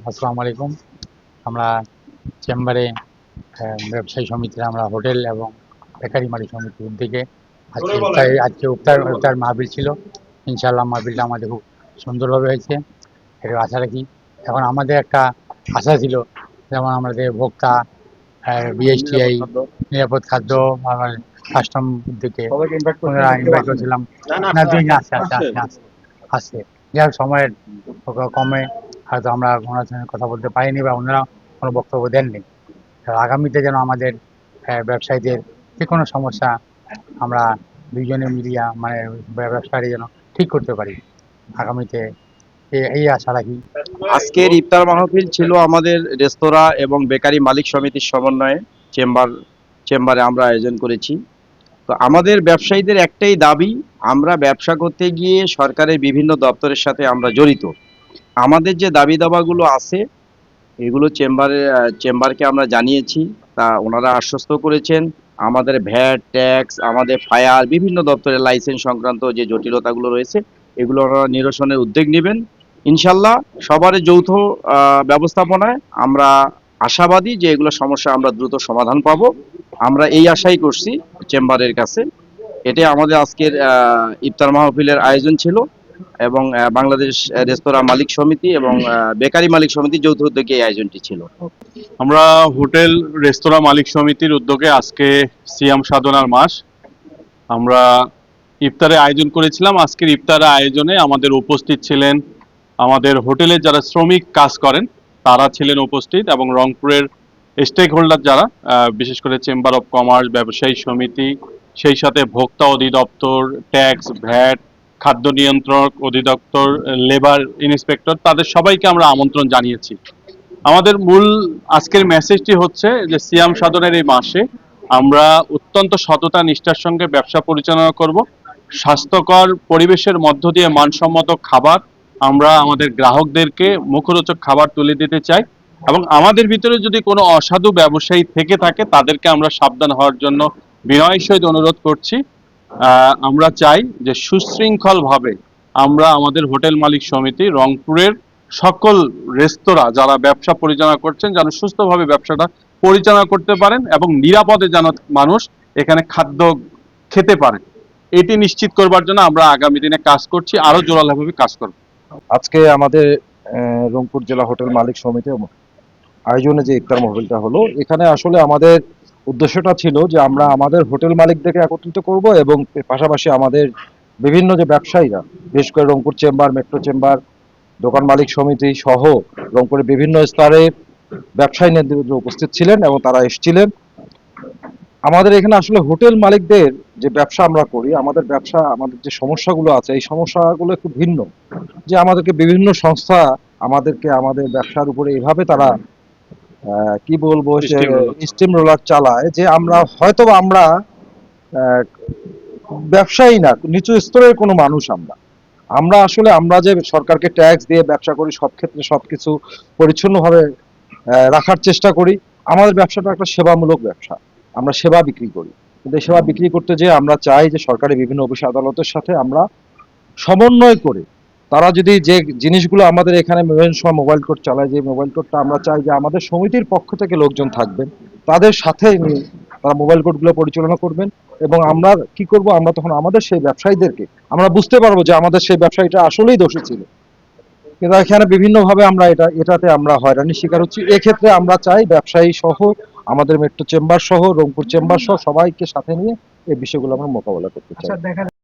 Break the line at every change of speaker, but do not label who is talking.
আসসালামু আলাইকুম। আমরা চেম্বারে ব্যবসায়ী সমিতির আমরা হোটেল এবং বেকারি মালিক সমিতির উদ্যোগে আজকে ইফতার মাহফিল ছিল। ইনশাআল্লাহ মাহফিলটা আমাদের খুব সুন্দরভাবে হয়েছে, এটা আশা রাখি। এখন আমাদের একটা আশা ছিল, যেমন আমাদের ভোক্তা, বিএসটিআই, নিরাপদ খাদ্য, আমার কাস্টম থেকে ইনভাইট করেছিলাম। না, দুই না, আসছে যাই হোক, সময়ের কমে হয়তো আমরা ওনার সঙ্গে কথা বলতে পারিনি বা ওনারা কোনো বক্তব্য দেননি। আগামীতে যেন আমাদের ব্যবসায়ীদের যে কোনো সমস্যা আমরা দুইজনে মিলিয়া মানে ব্যবসায়ী যেন ঠিক করতে পারি আগামীতে, এই আশা রাখি।
আজকের ইফতার মাহফিল ছিল আমাদের রেস্তোরাঁ এবং বেকারি মালিক সমিতির সমন্বয়ে চেম্বারে আমরা আয়োজন করেছি। তো আমাদের ব্যবসায়ীদের একটাই দাবি, আমরা ব্যবসা করতে গিয়ে সরকারের বিভিন্ন দপ্তরের সাথে আমরা জড়িত। আমাদের যে দাবি দাবাগুলো আছে এগুলো চেম্বারকে আমরা জানিয়েছি, তা ওনারা আশ্বস্ত করেছেন আমাদের ভ্যাট ট্যাক্স, আমাদের ফায়ার, বিভিন্ন দপ্তরের লাইসেন্স সংক্রান্ত যে জটিলতাগুলো রয়েছে এগুলো ওনারা নিরসনের উদ্যোগ নেবেন ইনশাল্লাহ। সবার যৌথ ব্যবস্থাপনায় আমরা আশাবাদী যে এগুলো সমস্যা আমরা দ্রুত সমাধান পাবো। আমরা এই আশাই করছি চেম্বারের কাছে। এটাই আমাদের আজকের ইফতার মাহফিলের আয়োজন ছিল এবং বাংলাদেশ রেস্তোরাঁ মালিক সমিতি এবং বেকারি মালিক সমিতির যৌথ উদ্যোগে এই আয়োজনটি ছিল।
আমরা হোটেল রেস্তোরাঁ মালিক সমিতির উদ্যোগে আজকে সিয়াম সাধনার মাস আমরা ইফতারের আয়োজন করেছিলাম। আজকের ইফতারের আয়োজনে আমাদের উপস্থিত ছিলেন আমাদের হোটেলে যারা শ্রমিক কাজ করেন তারা ছিলেন উপস্থিত, এবং রংপুরের স্টেক হোল্ডার যারা, বিশেষ করে চেম্বার অফ কমার্স, ব্যবসায়ী সমিতি, সেই সাথে ভোক্তা অধিদপ্তর, ট্যাক্স, ভ্যাট, খাদ্য নিয়ন্ত্রক অধিদপ্তর, লেবার ইন্সপেক্টর, তাদের সবাইকে আমরা আমন্ত্রণ জানিয়েছি। আমাদের মূল আজকের মেসেজটি হচ্ছে যে সিয়াম সাধনের এই মাসে আমরা অত্যন্ত সততা নিষ্ঠার সঙ্গে ব্যবসা পরিচালনা করব। স্বাস্থ্যকর পরিবেশের মধ্য দিয়ে মানসম্মত খাবার আমরা আমাদের গ্রাহকদেরকে মুখরোচক খাবার তুলে দিতে চাই, এবং আমাদের ভিতরে যদি কোনো অসাধু ব্যবসায়ী থেকে থাকে তাদেরকে আমরা সাবধান হওয়ার জন্য বিনয়ের সহিত অনুরোধ করছি। আমরা চাই যে সুশৃঙ্খলভাবে আমরা আমাদের হোটেল মালিক সমিতি রংপুরের সকল রেস্তোরাঁ যারা ব্যবসা পরিচালনা করছেন যেন সুস্থভাবে ব্যবসাটা পরিচালনা করতে পারেন এবং নিরাপদে যেন মানুষ এখানে খাদ্য খেতে পারে, এটি নিশ্চিত করবার জন্য আমরা আগামী দিনে কাজ করছি, আরো জোরালোভাবে কাজ করব।
আজকে আমাদের রংপুর জেলা হোটেল মালিক সমিতি আয়োজনে যে ইফতার মাহফিলটা হলো, এখানে আসলে আমাদের উদ্দেশ্যটা ছিল যে আমরা আমাদের হোটেল মালিকদেরকে একত্রিত করব এবং পাশাপাশি আমাদের বিভিন্ন যে ব্যবসায়ীরা, বিশেষ করে রংপুর চেম্বার, মেট্রো চেম্বার, দোকান মালিক সমিতি সহ রংপুরের বিভিন্ন স্তরে ব্যবসায়ী নেতৃবৃন্দ উপস্থিত ছিলেন এবং তারা এসেছিলেন। আমাদের এখানে আসলে হোটেল মালিকদের যে ব্যবসা আমরা করি, আমাদের ব্যবসা, আমাদের যে সমস্যাগুলো আছে এই সমস্যাগুলো একটু ভিন্ন। যে আমাদেরকে বিভিন্ন সংস্থা আমাদেরকে আমাদের ব্যবসার উপরে এভাবে তারা কি বলবো, স্টিম রোলার চালায় যে আমরা হয়তো আমরা ব্যবসায়ী না, নিচু স্তরের কোনো মানুষ। আমরা আসলে আমরা যে সরকারকে ট্যাক্স দিয়ে ব্যবসা করি, সব ক্ষেত্রে সবকিছু পরিচ্ছন্নভাবে রাখার চেষ্টা করি। আমাদের ব্যবসাটা একটা সেবামূলক ব্যবসা, আমরা সেবা বিক্রি করি। কিন্তু এই সেবা বিক্রি করতে যে আমরা চাই যে সরকারি বিভিন্ন অফিস আদালতের সাথে আমরা সমন্বয় করে তারা যদি যে জিনিসগুলো আমাদের এখানে বিভিন্ন সময় মোবাইল কোড চালায়, যে মোবাইল কোডটা আমরা চাই যে আমাদের সমিতির পক্ষ থেকে লোকজন থাকবেন, তাদের সাথে নিয়ে তারা মোবাইল কোডগুলো পরিচালনা করবেন। এবং আমরা কি করব, আমরা তখন আমাদের সেই ব্যবসায়ীদেরকে আমরা বুঝতে পারবো যে আমাদের সেই ব্যবসায়ীটা আসলেই দোষী ছিল। কিন্তু এখানে বিভিন্নভাবে আমরা এটাতে আমরা হয়রানির শিকার হচ্ছি। এক্ষেত্রে আমরা চাই ব্যবসায়ী সহ আমাদের মেট্রো চেম্বার সহ রংপুর চেম্বার সহ সবাইকে সাথে নিয়ে এই বিষয়গুলো আমরা মোকাবেলা করতে চাই।